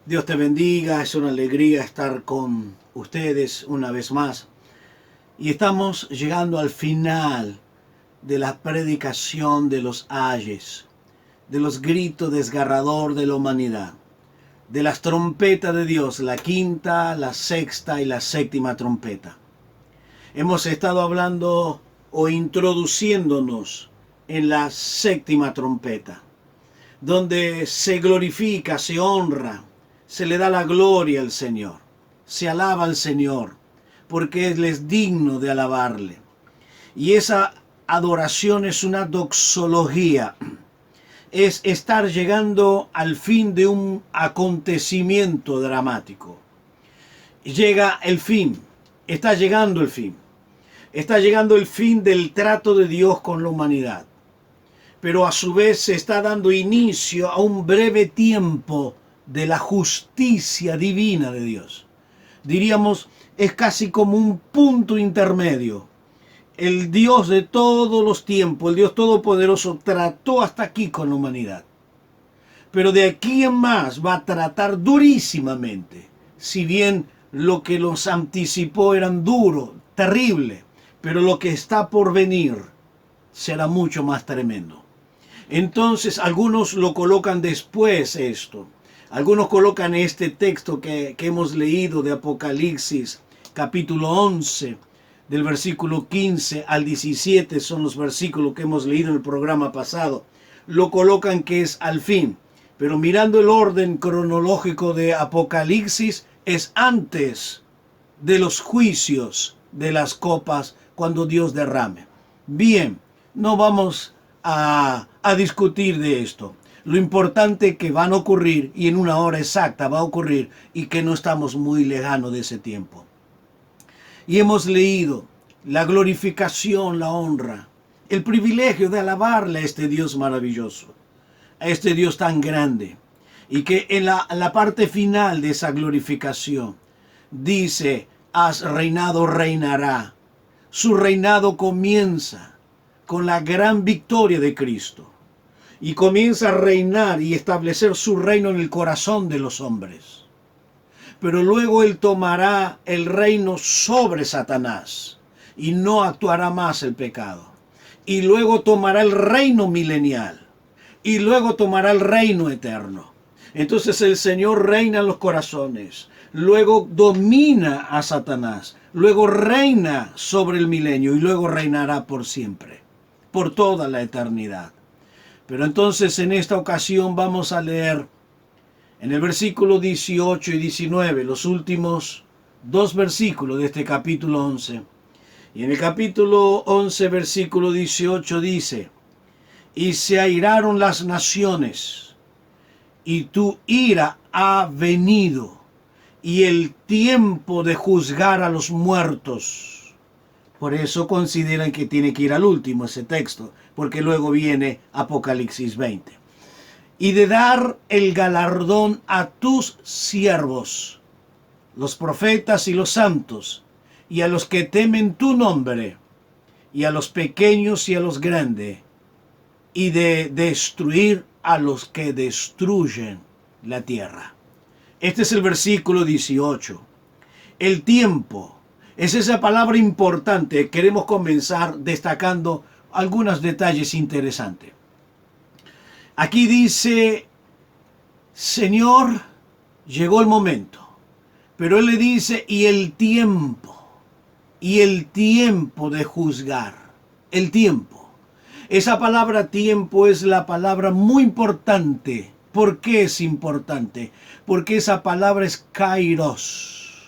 Dios te bendiga, es una alegría estar con ustedes una vez más. Y estamos llegando al final de la predicación de los ayes, de los gritos desgarrador de la humanidad, de las trompetas de Dios, la quinta, la sexta y la séptima trompeta. Hemos estado hablando o introduciéndonos en la séptima trompeta, donde se glorifica, se honra, se le da la gloria al Señor, se alaba al Señor, porque Él es digno de alabarle. Y esa adoración es una doxología, es estar llegando al fin de un acontecimiento dramático. Llega el fin, está llegando el fin, está llegando el fin del trato de Dios con la humanidad, pero a su vez se está dando inicio a un breve tiempo de la justicia divina de Dios. Diríamos, es casi como un punto intermedio. El Dios de todos los tiempos, el Dios todopoderoso, trató hasta aquí con la humanidad. Pero de aquí en más va a tratar durísimamente. Si bien lo que los anticipó eran duro, terrible, pero lo que está por venir será mucho más tremendo. Entonces algunos lo colocan después esto. Algunos colocan este texto que hemos leído de Apocalipsis, capítulo 11, del versículo 15 al 17, son los versículos que hemos leído en el programa pasado. Lo colocan que es al fin. Pero mirando el orden cronológico de Apocalipsis, es antes de los juicios de las copas cuando Dios derrame. Bien, no vamos a discutir de esto. Lo importante que van a ocurrir y en una hora exacta va a ocurrir y que no estamos muy lejanos de ese tiempo. Y hemos leído la glorificación, la honra, el privilegio de alabarle a este Dios maravilloso, a este Dios tan grande. Y que en la parte final de esa glorificación dice, has reinado, reinará. Su reinado comienza con la gran victoria de Cristo. Y comienza a reinar y establecer su reino en el corazón de los hombres. Pero luego Él tomará el reino sobre Satanás y no actuará más el pecado. Y luego tomará el reino milenial. Y luego tomará el reino eterno. Entonces el Señor reina en los corazones. Luego domina a Satanás. Luego reina sobre el milenio y luego reinará por siempre, por toda la eternidad. Pero entonces en esta ocasión vamos a leer en el versículo 18 y 19, los últimos dos versículos de este capítulo 11. Y en el capítulo 11, versículo 18 dice, y se airaron las naciones, y tu ira ha venido, y el tiempo de juzgar a los muertos. Por eso consideran que tiene que ir al último ese texto, porque luego viene Apocalipsis 20. Y de dar el galardón a tus siervos, los profetas y los santos, y a los que temen tu nombre, y a los pequeños y a los grandes, y de destruir a los que destruyen la tierra. Este es el versículo 18. El tiempo es esa palabra importante. Queremos comenzar destacando algunos detalles interesantes. Aquí dice, Señor, llegó el momento. Pero Él le dice, y el tiempo de juzgar. El tiempo. Esa palabra tiempo es la palabra muy importante. ¿Por qué es importante? Porque esa palabra es kairos.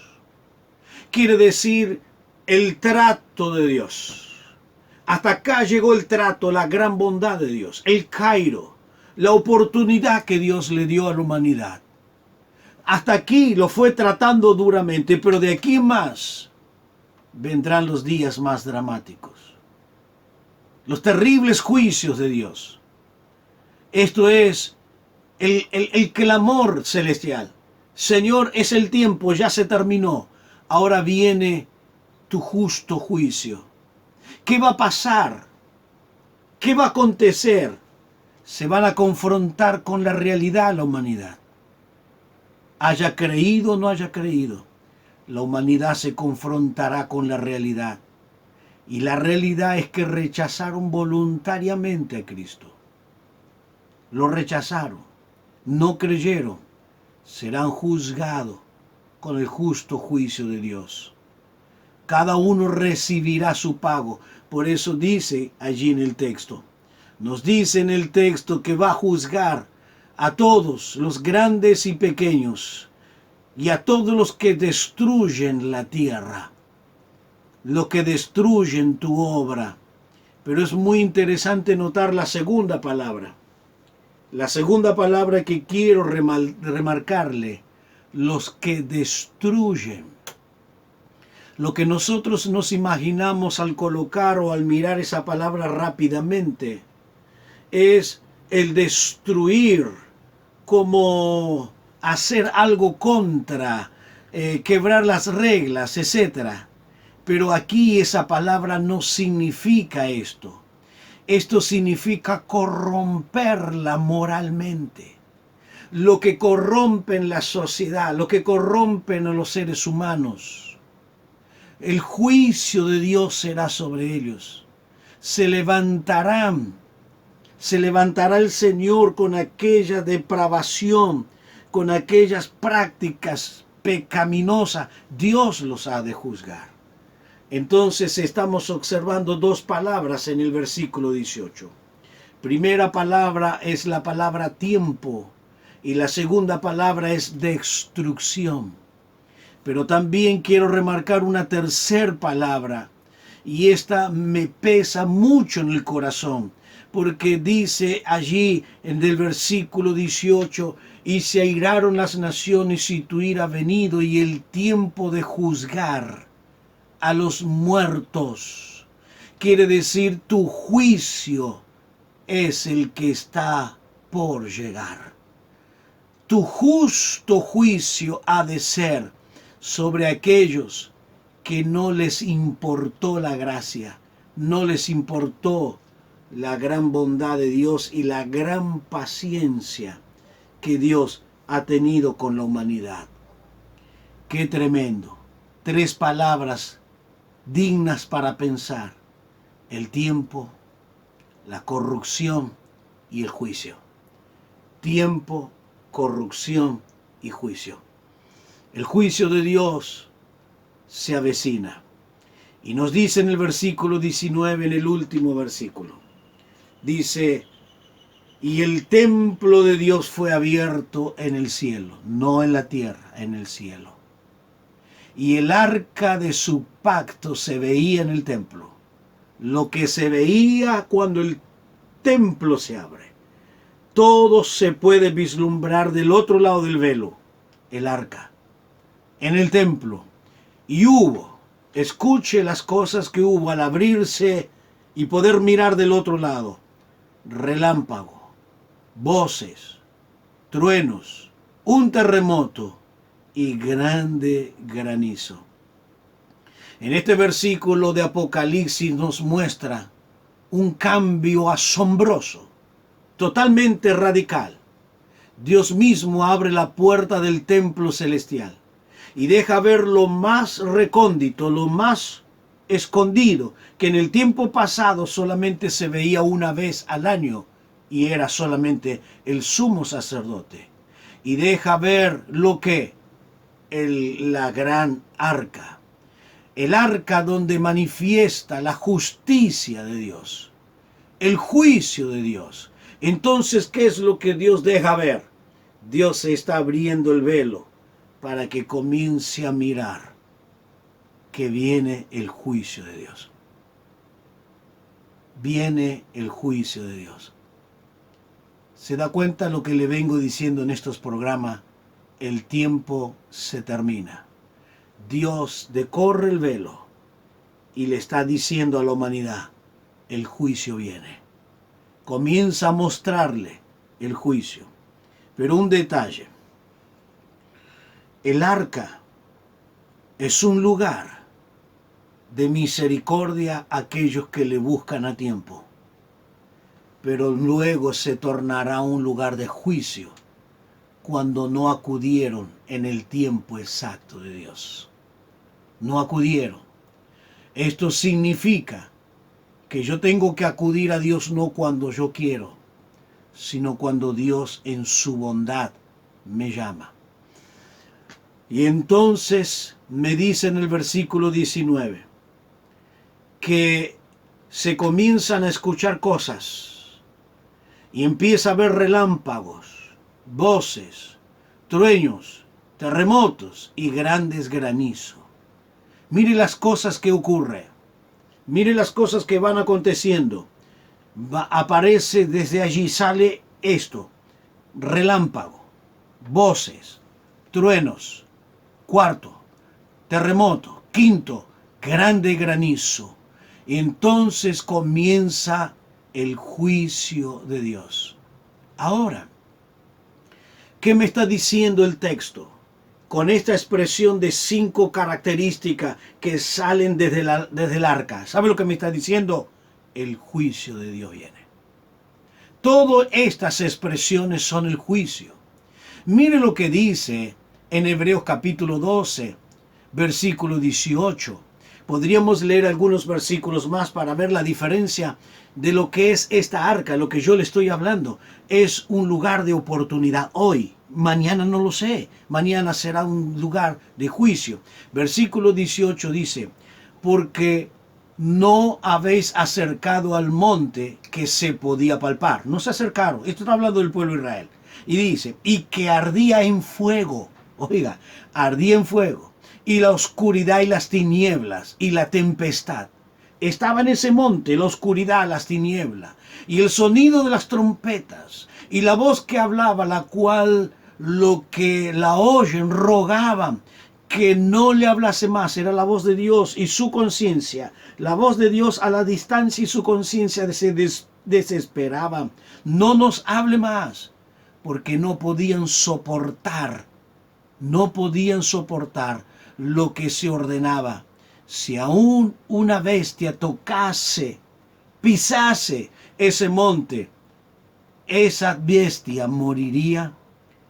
Quiere decir el trato de Dios. Hasta acá llegó el trato, la gran bondad de Dios, el kairo, la oportunidad que Dios le dio a la humanidad. Hasta aquí lo fue tratando duramente, pero de aquí en más vendrán los días más dramáticos. Los terribles juicios de Dios. Esto es el clamor celestial. Señor, es el tiempo, ya se terminó. Ahora viene tu justo juicio. ¿Qué va a pasar? ¿Qué va a acontecer? Se van a confrontar con la realidad la humanidad. Haya creído o no haya creído, la humanidad se confrontará con la realidad. Y la realidad es que rechazaron voluntariamente a Cristo. Lo rechazaron, no creyeron, serán juzgados con el justo juicio de Dios. Cada uno recibirá su pago. Por eso dice allí en el texto, nos dice en el texto que va a juzgar a todos, los grandes y pequeños, y a todos los que destruyen la tierra, los que destruyen tu obra. Pero es muy interesante notar la segunda palabra. La segunda palabra que quiero remarcarle, los que destruyen. Lo que nosotros nos imaginamos al colocar o al mirar esa palabra rápidamente es el destruir, como hacer algo contra, quebrar las reglas, etc. Pero aquí esa palabra no significa esto. Esto significa corromperla moralmente. Lo que corrompe en la sociedad, lo que corrompen a los seres humanos. El juicio de Dios será sobre ellos. Se levantará el Señor con aquella depravación, con aquellas prácticas pecaminosas. Dios los ha de juzgar. Entonces estamos observando dos palabras en el versículo 18. Primera palabra es la palabra tiempo y la segunda palabra es destrucción. Pero también quiero remarcar una tercera palabra, y esta me pesa mucho en el corazón, porque dice allí en el versículo 18, y se airaron las naciones y tu ira ha venido, y el tiempo de juzgar a los muertos. Quiere decir, tu juicio es el que está por llegar. Tu justo juicio ha de ser sobre aquellos que no les importó la gracia, no les importó la gran bondad de Dios y la gran paciencia que Dios ha tenido con la humanidad. Qué tremendo. Tres palabras dignas para pensar: el tiempo, la corrupción y el juicio. Tiempo, corrupción y juicio. El juicio de Dios se avecina. Y nos dice en el versículo 19, en el último versículo, dice, y el templo de Dios fue abierto en el cielo, no en la tierra, en el cielo. Y el arca de su pacto se veía en el templo. Lo que se veía cuando el templo se abre. Todo se puede vislumbrar del otro lado del velo, el arca, en el templo. Y hubo, escuche las cosas que hubo al abrirse y poder mirar del otro lado: relámpago, voces, truenos, un terremoto y grande granizo. En este versículo de Apocalipsis nos muestra un cambio asombroso, totalmente radical. Dios mismo abre la puerta del templo celestial y deja ver lo más recóndito, lo más escondido, que en el tiempo pasado solamente se veía una vez al año y era solamente el sumo sacerdote. Y deja ver lo que la gran arca. El arca donde manifiesta la justicia de Dios, el juicio de Dios. Entonces, ¿qué es lo que Dios deja ver? Dios se está abriendo el velo para que comience a mirar que viene el juicio de Dios. Viene el juicio de Dios. ¿Se da cuenta lo que le vengo diciendo en estos programas? El tiempo se termina. Dios decorre el velo y le está diciendo a la humanidad, el juicio viene. Comienza a mostrarle el juicio. Pero un detalle: el arca es un lugar de misericordia a aquellos que le buscan a tiempo, pero luego se tornará un lugar de juicio cuando no acudieron en el tiempo exacto de Dios. No acudieron. Esto significa que yo tengo que acudir a Dios no cuando yo quiero, sino cuando Dios en su bondad me llama. Y entonces me dice en el versículo 19 que se comienzan a escuchar cosas y empieza a haber relámpagos, voces, truenos, terremotos y grandes granizos. Mire las cosas que ocurren. Mire las cosas que van aconteciendo. Aparece desde allí, sale esto: relámpago, voces, truenos, cuarto, terremoto, quinto, grande granizo. Entonces comienza el juicio de Dios. Ahora, ¿qué me está diciendo el texto? Con esta expresión de 5 características que salen desde el arca. ¿Sabe lo que me está diciendo? El juicio de Dios viene. Todas estas expresiones son el juicio. Mire lo que dice en Hebreos capítulo 12, versículo 18. Podríamos leer algunos versículos más para ver la diferencia de lo que es esta arca, lo que yo le estoy hablando. Es un lugar de oportunidad hoy. Mañana no lo sé. Mañana será un lugar de juicio. Versículo 18 dice: porque no habéis acercado al monte que se podía palpar. No se acercaron. Esto está hablando del pueblo de Israel. Y dice: y que ardía en fuego. Oiga, ardía en fuego. Y la oscuridad y las tinieblas y la tempestad. Estaba en ese monte la oscuridad, las tinieblas, y el sonido de las trompetas, y la voz que hablaba, la cual lo que la oyen rogaban que no le hablase más. Era la voz de Dios y su conciencia. La voz de Dios a la distancia y su conciencia se desesperaba. No nos hable más, porque no podían soportar lo que se ordenaba. Si aún una bestia tocase, pisase ese monte, esa bestia moriría.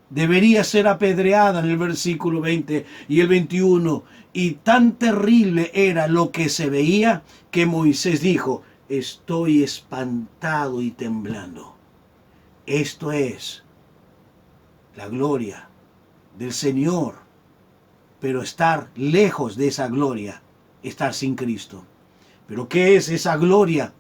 Debería ser apedreada en el versículo 20 y el 21. Y tan terrible era lo que se veía que Moisés dijo: estoy espantado y temblando. Esto es la gloria del Señor. Pero estar lejos de esa gloria, estar sin Cristo. ¿Pero qué es esa gloria?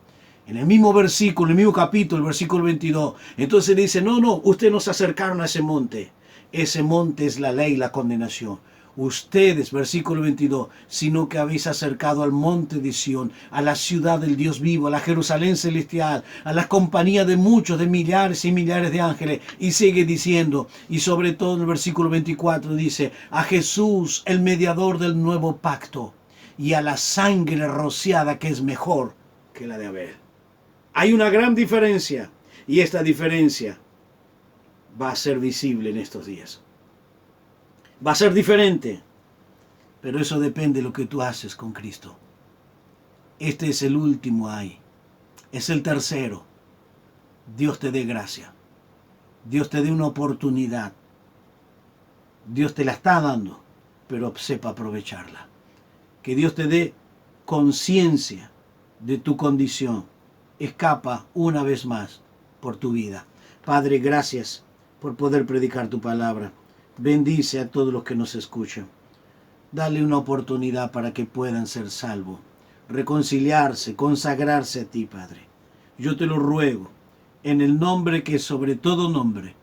En el mismo versículo, en el mismo capítulo, el versículo 22. Entonces dice: no, ustedes no se acercaron a ese monte. Ese monte es la ley y la condenación. Ustedes, versículo 22, sino que habéis acercado al monte de Sión, a la ciudad del Dios vivo, a la Jerusalén celestial, a la compañía de muchos, de millares y millares de ángeles. Y sigue diciendo, y sobre todo en el versículo 24 dice: a Jesús, el mediador del nuevo pacto, y a la sangre rociada que es mejor que la de Abel. Hay una gran diferencia, y esta diferencia va a ser visible en estos días. Va a ser diferente, pero eso depende de lo que tú haces con Cristo. Este es el último ay, es el tercero. Dios te dé gracia, Dios te dé una oportunidad, Dios te la está dando, pero sepa aprovecharla. Que Dios te dé conciencia de tu condición. Escapa una vez más por tu vida. Padre, gracias por poder predicar tu palabra. Bendice a todos los que nos escuchan. Dale una oportunidad para que puedan ser salvos, reconciliarse, consagrarse a ti, Padre. Yo te lo ruego, en el nombre que es sobre todo nombre,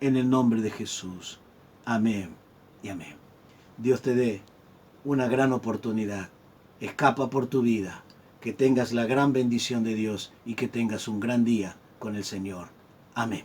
en el nombre de Jesús. Amén y amén. Dios te dé una gran oportunidad. Escapa por tu vida. Que tengas la gran bendición de Dios y que tengas un gran día con el Señor. Amén.